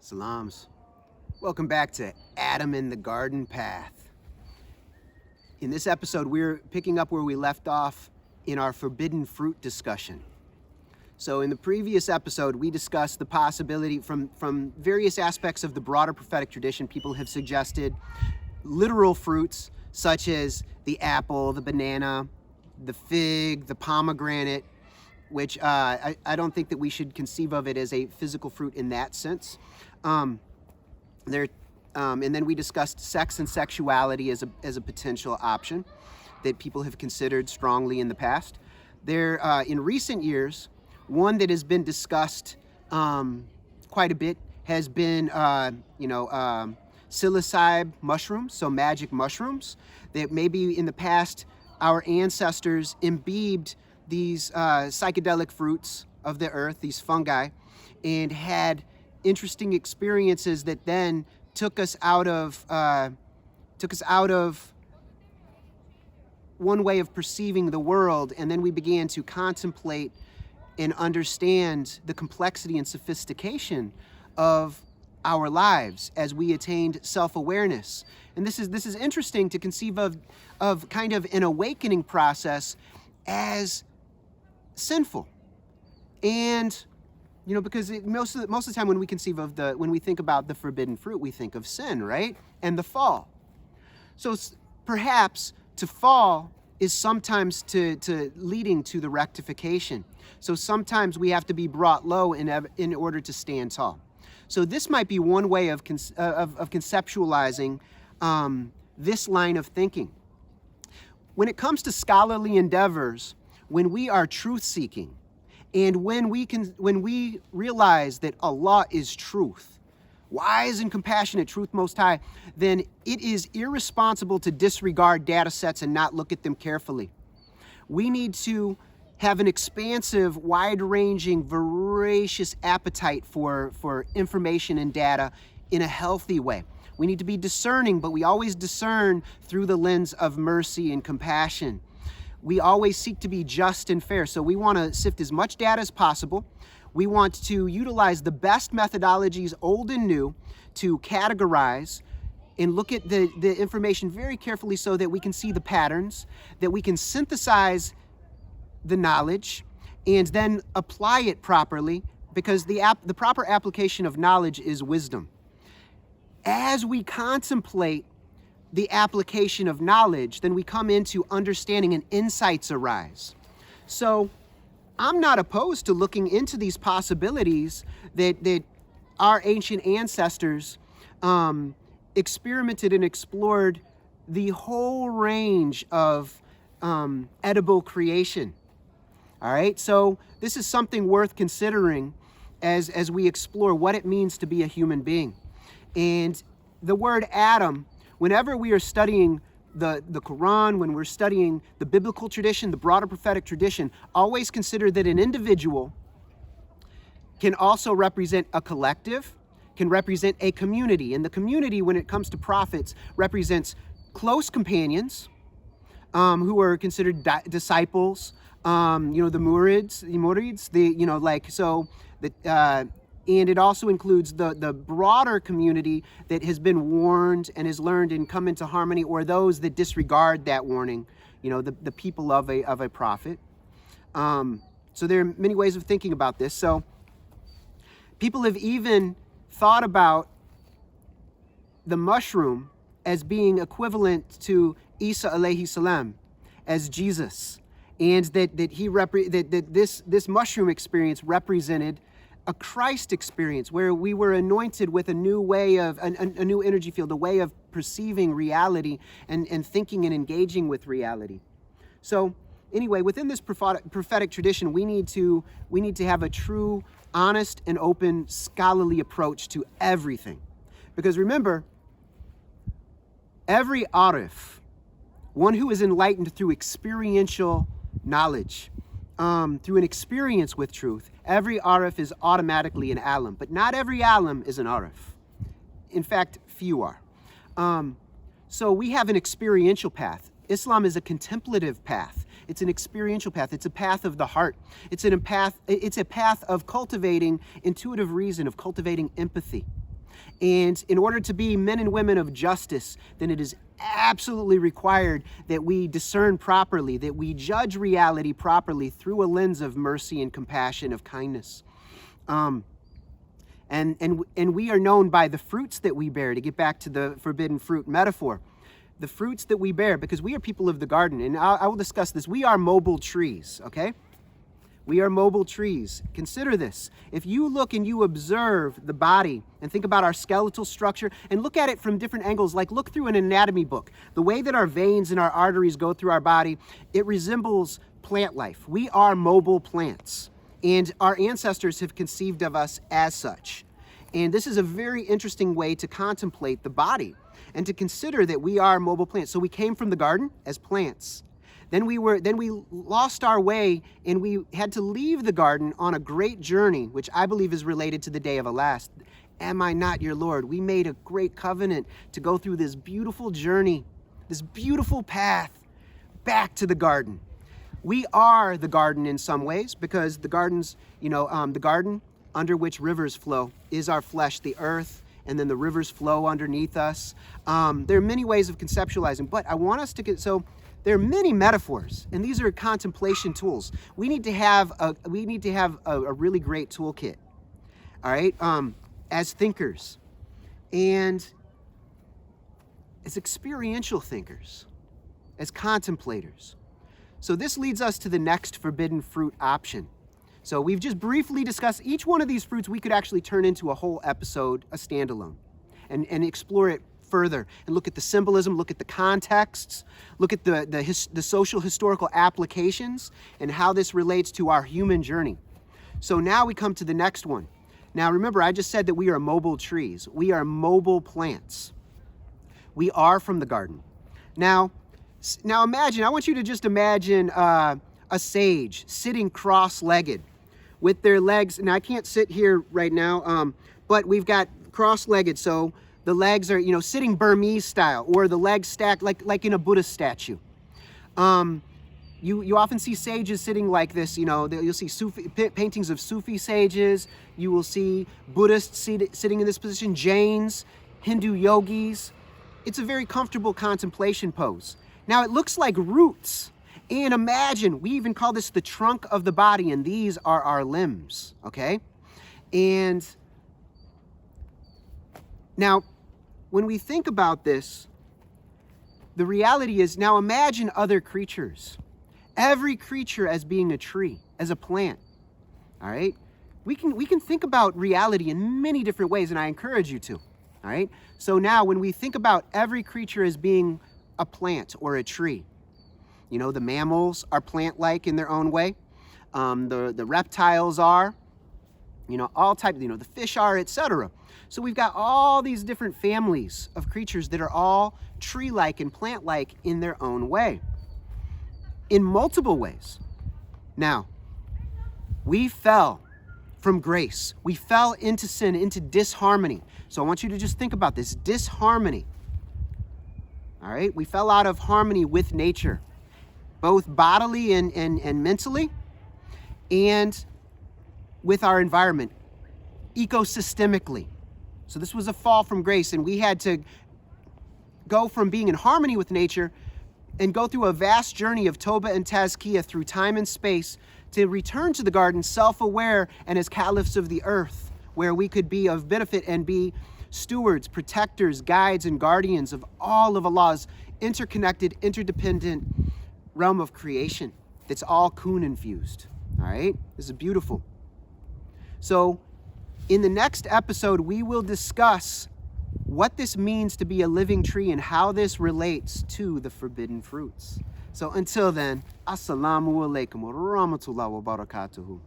Salams. Welcome back to Adam in the Garden Path. In this episode, we're picking up where we left off in our forbidden fruit discussion. So in the previous episode, we discussed the possibility from various aspects of the broader prophetic tradition. People have suggested literal fruits such as the apple, the banana, the fig, the pomegranate, which I don't think that we should conceive of it as a physical fruit in that sense. And then we discussed sex and sexuality as a potential option that people have considered strongly in the past. In recent years, one that has been discussed quite a bit has been, psilocybe mushrooms, so magic mushrooms, that maybe in the past our ancestors imbibed these psychedelic fruits of the earth, these fungi, and had interesting experiences that then took us out of one way of perceiving the world, and then we began to contemplate and understand the complexity and sophistication of our lives as we attained self-awareness. And this is interesting to conceive of kind of an awakening process as sinful. And because most of the time when we think about the forbidden fruit, we think of sin, right? And the fall. So perhaps to fall is sometimes to leading to the rectification. So sometimes we have to be brought low in order to stand tall. So this might be one way of conceptualizing this line of thinking. When it comes to scholarly endeavors, when we are truth-seeking, and when we realize that Allah is truth, wise and compassionate, truth most high, then it is irresponsible to disregard data sets and not look at them carefully. We need to have an expansive, wide-ranging, voracious appetite for information and data in a healthy way. We need to be discerning, but we always discern through the lens of mercy and compassion. We always seek to be just and fair. So we want to sift as much data as possible. We want to utilize the best methodologies, old and new, to categorize and look at the information very carefully so that we can see the patterns, that we can synthesize the knowledge, and then apply it properly, because the proper application of knowledge is wisdom. As we contemplate the application of knowledge, then we come into understanding and insights arise. So I'm not opposed to looking into these possibilities that our ancient ancestors experimented and explored the whole range of edible creation. All right, so this is something worth considering as we explore what it means to be a human being. And the word Adam, whenever we are studying the Quran, when we're studying the biblical tradition, the broader prophetic tradition, always consider that an individual can also represent a collective, can represent a community. And the community, when it comes to prophets, represents close companions who are considered disciples, the murids, and it also includes the broader community that has been warned and has learned and come into harmony, or those that disregard that warning, the people of a prophet. So there are many ways of thinking about this. So people have even thought about the mushroom as being equivalent to Isa alayhi salam, as Jesus, and that this mushroom experience represented a Christ experience where we were anointed with a new way of, a new energy field, a way of perceiving reality and thinking and engaging with reality. So anyway, within this prophetic tradition, we need to have a true, honest, and open scholarly approach to everything. Because remember, every arif, one who is enlightened through experiential knowledge, through an experience with truth, every arif is automatically an alim, but not every alim is an arif. In fact, few are. So we have an experiential path. Islam is a contemplative path. It's an experiential path. It's a path of the heart. It's a path of cultivating intuitive reason, of cultivating empathy. And in order to be men and women of justice, then it is absolutely required that we discern properly, that we judge reality properly through a lens of mercy and compassion, of kindness. And we are known by the fruits that we bear, to get back to the forbidden fruit metaphor. The fruits that we bear, because we are people of the garden, and I will discuss this. We are mobile trees, okay? We are mobile trees. Consider this. If you look and you observe the body and think about our skeletal structure and look at it from different angles, like look through an anatomy book, the way that our veins and our arteries go through our body, it resembles plant life. We are mobile plants, and our ancestors have conceived of us as such. And this is a very interesting way to contemplate the body and to consider that we are mobile plants. So we came from the garden as plants. Then we lost our way, and we had to leave the garden on a great journey, which I believe is related to the day of Elast. Am I not your Lord? We made a great covenant to go through this beautiful journey, this beautiful path back to the garden. We are the garden in some ways, because the garden's, the garden under which rivers flow is our flesh, the earth, and then the rivers flow underneath us. There are many ways of conceptualizing, but I want us to get, so there are many metaphors, and these are contemplation tools. We need to have a really great toolkit, all right, as thinkers and as experiential thinkers, as contemplators. So this leads us to the next forbidden fruit option. So we've just briefly discussed each one of these fruits. We could actually turn into a whole episode, a standalone, and explore it further and look at the symbolism, look at the contexts, look at the social historical applications and how this relates to our human journey. So now we come to the next one. Now remember, I just said that we are mobile trees. We are mobile plants. We are from the garden. Now imagine, I want you to just imagine a sage sitting cross-legged with their legs. Now I can't sit here right now, but we've got cross-legged, so the legs are, sitting Burmese style, or the legs stacked like in a Buddhist statue. You often see sages sitting like this. You'll see Sufi paintings of Sufi sages. You will see Buddhists sitting in this position, Jains, Hindu yogis. It's a very comfortable contemplation pose. Now it looks like roots. And imagine, we even call this the trunk of the body, and these are our limbs, okay? And now, when we think about this, the reality is, now imagine other creatures. Every creature as being a tree, as a plant, all right? We can think about reality in many different ways, and I encourage you to, all right? So now, when we think about every creature as being a plant or a tree, the mammals are plant-like in their own way. The reptiles are, all types, the fish are, etc. So we've got all these different families of creatures that are all tree-like and plant-like in their own way, in multiple ways. Now, we fell from grace. We fell into sin, into disharmony. So I want you to just think about this, disharmony. All right, we fell out of harmony with nature, both bodily and mentally, and with our environment, ecosystemically. So this was a fall from grace, and we had to go from being in harmony with nature and go through a vast journey of Toba and Tazkiyah through time and space to return to the garden self-aware and as caliphs of the earth, where we could be of benefit and be stewards, protectors, guides, and guardians of all of Allah's interconnected, interdependent realm of creation that's all kun infused. All right, this is beautiful. So in the next episode, we will discuss what this means to be a living tree and how this relates to the forbidden fruits. So until then, assalamu alaikum wa rahmatullahi wa barakatuhu.